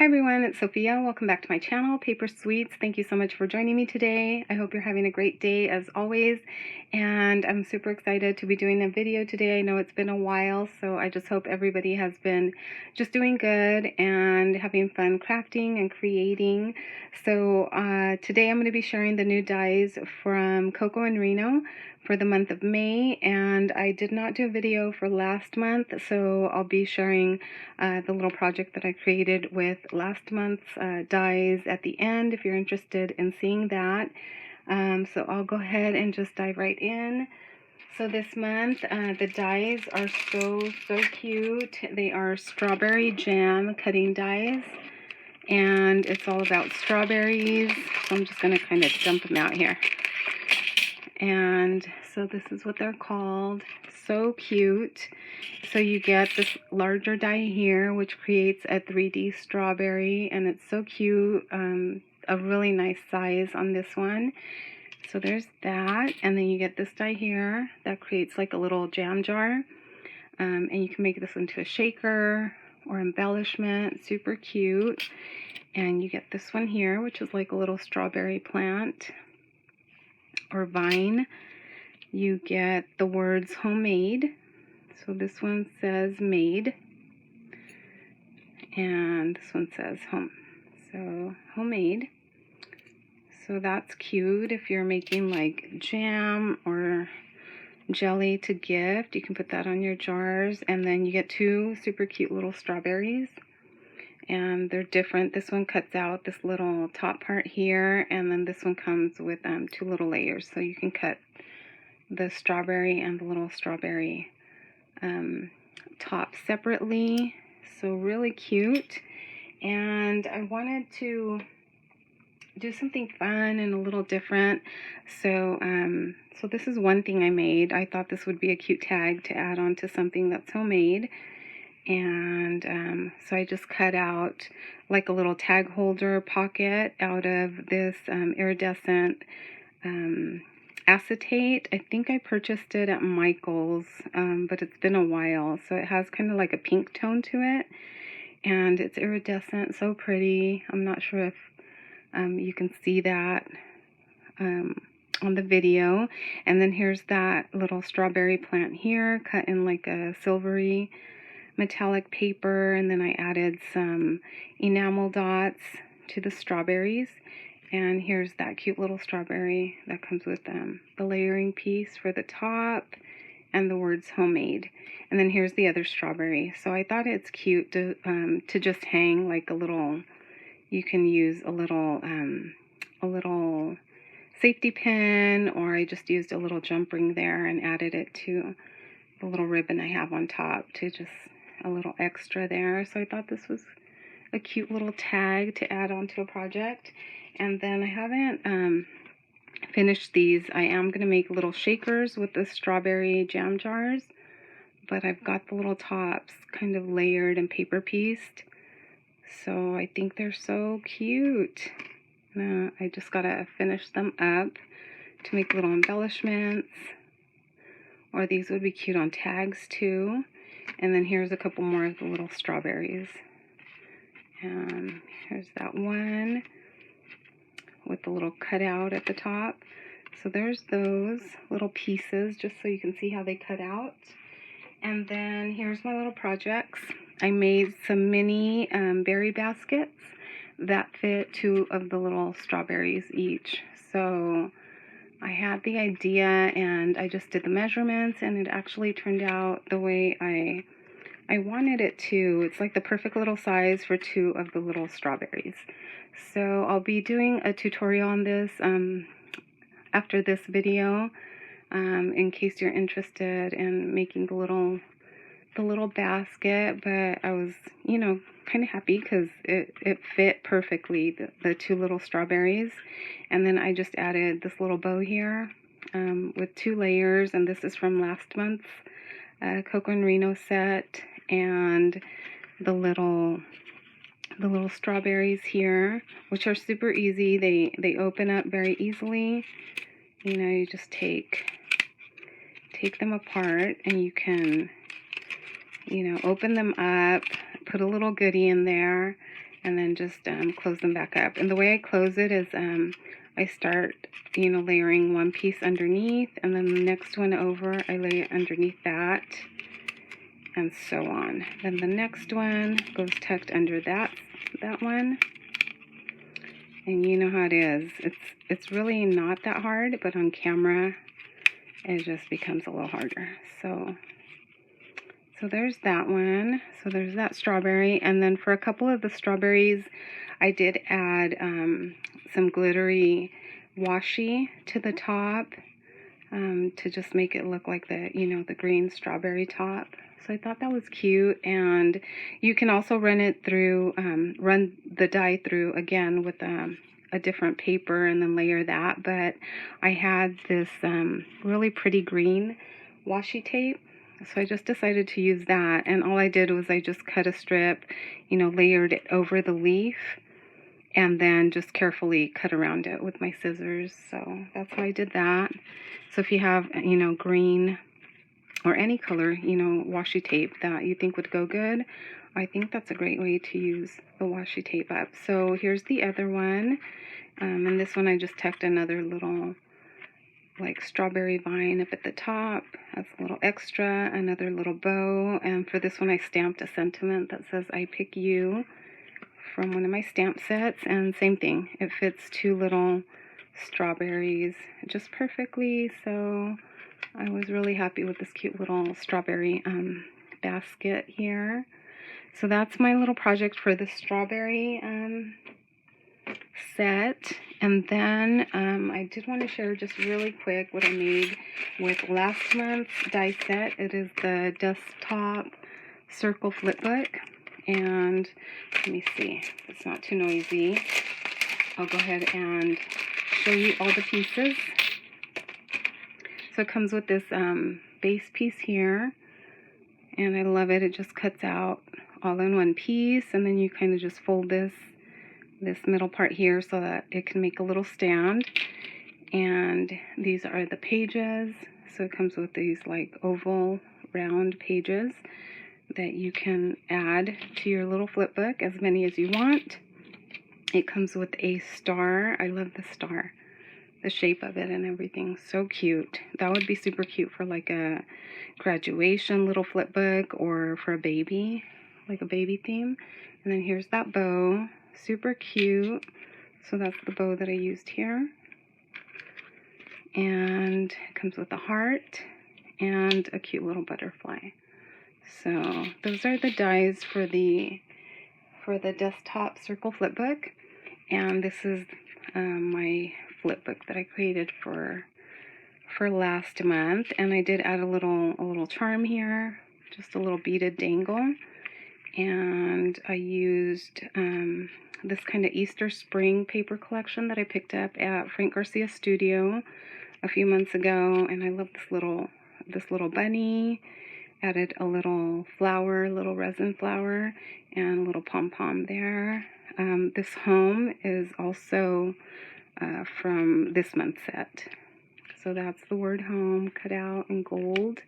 Hi everyone, it's Sophia. Welcome back to my channel, Paper Sweets. Thank you so much for joining me today. I hope you're having a great day as always, and I'm super excited to be doing a video today. I know it's been a while, so I just hope everybody has been just doing good and having fun crafting and creating. So today I'm going to be sharing the new dies from Coco and Reno for the month of May, and I did not do a video for last month, so I'll be sharing the little project that I created with last month's dies at the end if you're interested in seeing that. So I'll go ahead and just dive right in. So this month the dies are so cute. They are strawberry jam cutting dies, and it's all about strawberries. So I'm just going to kind of dump them out here. And so this is what they're called. So cute. So you get this larger die here, which creates a 3D strawberry, and it's so cute. A really nice size on this one. So there's that, and then you get this die here that creates like a little jam jar, and you can make this into a shaker or embellishment. Super cute. And you get this one here, which is like a little strawberry plant or vine. You get the words homemade. So this one says made, and this one says home. So homemade. So that's cute. If you're making like jam or jelly to gift, you can put that on your jars. And then you get two super cute little strawberries, and they're different. This one cuts out this little top part here, and then this one comes with two little layers, so you can cut the strawberry and the little strawberry top separately. So really cute. And I wanted to do something fun and a little different. So so this is one thing I made. I thought this would be a cute tag to add on to something that's homemade. And so I just cut out like a little tag holder pocket out of this iridescent acetate. I think I purchased it at Michael's, but it's been a while. So it has kind of like a pink tone to it, and it's iridescent, so pretty. I'm not sure if you can see that on the video. And then here's that little strawberry plant here, cut in like a silvery metallic paper, and then I added some enamel dots to the strawberries. And here's that cute little strawberry that comes with the layering piece for the top and the words homemade. And then here's the other strawberry. So I thought it's cute to just hang like a little. You can use a little safety pin, or I just used a little jump ring there and added it to the little ribbon I have on top to just a little extra there. So I thought this was a cute little tag to add onto a project. And then I haven't finished these. I am going to make little shakers with the strawberry jam jars, but I've got the little tops kind of layered and paper pieced. So I think they're so cute. I just got to finish them up to make little embellishments. Or these would be cute on tags too. And then here's a couple more of the little strawberries. And here's that one with the little cutout at the top. So there's those little pieces, just so you can see how they cut out. And then here's my little projects. I made some mini berry baskets that fit 2 of the little strawberries each. So I had the idea and I just did the measurements, and it actually turned out the way I wanted it to. It's like the perfect little size for 2 of the little strawberries. So I'll be doing a tutorial on this after this video, in case you're interested in making the little basket. But I was, kind of happy because it fit perfectly, the 2 little strawberries. And then I just added this little bow here with 2 layers, and this is from last month's Coco and Reno set. And the little strawberries here, which are super easy. They open up very easily. You just take them apart, and you can open them up, put a little goodie in there, and then just close them back up. And the way I close it is I start, layering one piece underneath, and then the next one over, I lay it underneath that, and so on. Then the next one goes tucked under that one. And you know how it is. It's really not that hard, but on camera, it just becomes a little harder. So there's that one. So there's that strawberry. And then for a couple of the strawberries, I did add some glittery washi to the top to just make it look like the green strawberry top. So I thought that was cute. And you can also run it through, run the dye through again with a different paper and then layer that. But I had this really pretty green washi tape. So I just decided to use that, and all I did was I just cut a strip, layered it over the leaf, and then just carefully cut around it with my scissors. So that's how I did that. So if you have, green or any color, washi tape that you think would go good, I think that's a great way to use the washi tape up. So here's the other one, and this one I just tucked another little strawberry vine up at the top. That's a little extra, another little bow. And for this one I stamped a sentiment that says I pick you from one of my stamp sets, and same thing, it fits 2 little strawberries just perfectly. So I was really happy with this cute little strawberry basket here. So that's my little project for the strawberry set. And then I did want to share just really quick what I made with last month's die set. It is the desktop circle flipbook. And let me see if it's not too noisy. I'll go ahead and show you all the pieces. So it comes with this base piece here, and I love it. It just cuts out all in one piece, and then you kind of just fold this middle part here so that it can make a little stand. And these are the pages. So it comes with these oval round pages that you can add to your little flip book, as many as you want. It comes with a star. I love the star, the shape of it and everything. So cute. That would be super cute for a graduation little flip book, or for a baby, a baby theme. And then here's that bow. Super cute. So that's the bow that I used here. And it comes with a heart and a cute little butterfly. So those are the dies for the desktop circle flipbook. And this is my flipbook that I created for last month. And I did add a little charm here, just a little beaded dangle. And I used this kind of Easter spring paper collection that I picked up at Frank Garcia's studio a few months ago, and I love this little bunny. Added a little flower, little resin flower, and a little pom-pom there. This home is also from this month's set. So that's the word home cut out in gold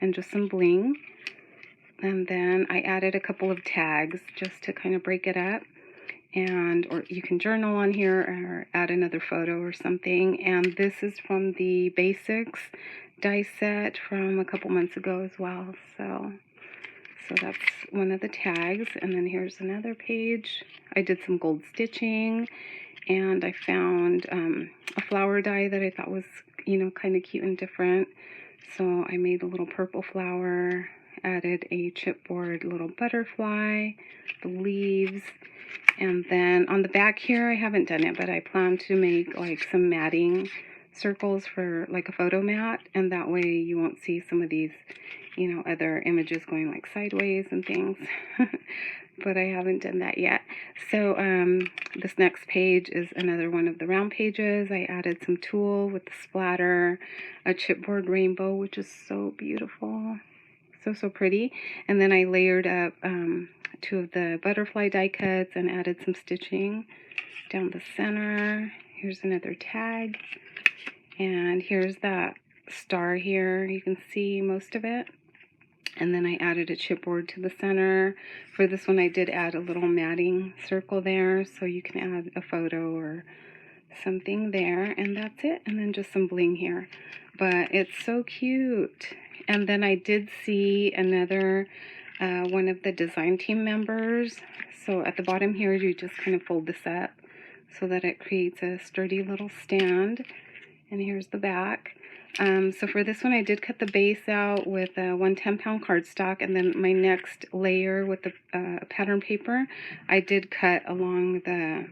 and just some bling. And then I added a couple of tags just to kind of break it up. Or you can journal on here or add another photo or something. And this is from the Basics die set from a couple months ago as well. So that's one of the tags. And then here's another page. I did some gold stitching, and I found a flower die that I thought was, kind of cute and different. So I made a little purple flower, added a chipboard little butterfly, the leaves, and then on the back here, I haven't done it, but I plan to make some matting circles for a photo mat, and that way you won't see some of these, other images going sideways and things. But I haven't done that yet. So this next page is another one of the round pages. I added some tulle with the splatter, a chipboard rainbow, which is so beautiful. So pretty. And then I layered up 2 of the butterfly die cuts and added some stitching down the center. Here's another tag. And here's that star here. You can see most of it. And then I added a chipboard to the center. For this one, I did add a little matting circle there, so you can add a photo or something there, and that's it. And then just some bling here. But it's so cute. And then I did see another one of the design team members. So at the bottom here, you just kind of fold this up so that it creates a sturdy little stand. And here's the back. So for this one, I did cut the base out with a 110-pound cardstock, and then my next layer with the pattern paper, I did cut along the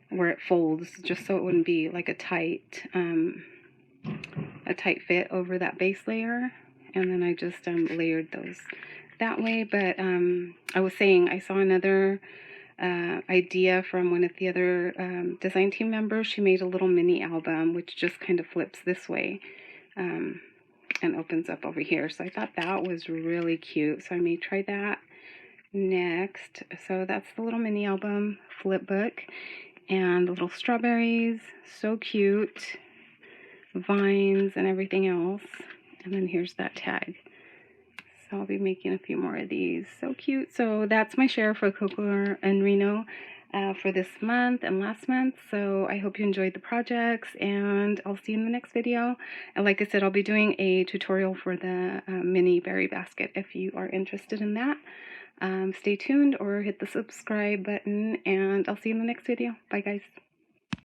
where it folds, just so it wouldn't be like a tight fit over that base layer. And then I just layered those that way. But I was saying I saw another idea from one of the other design team members. She made a little mini album which just kind of flips this way and opens up over here. So I thought that was really cute. So I may try that next. So that's the little mini album flipbook, and the little strawberries, so cute, vines and everything else. And then here's that tag. So I'll be making a few more of these. So cute. So that's my share for Coco and Reno for this month and last month. So I hope you enjoyed the projects, and I'll see you in the next video. And like I said, I'll be doing a tutorial for the mini berry basket if you are interested in that. Stay tuned or hit the subscribe button, and I'll see you in the next video. Bye guys.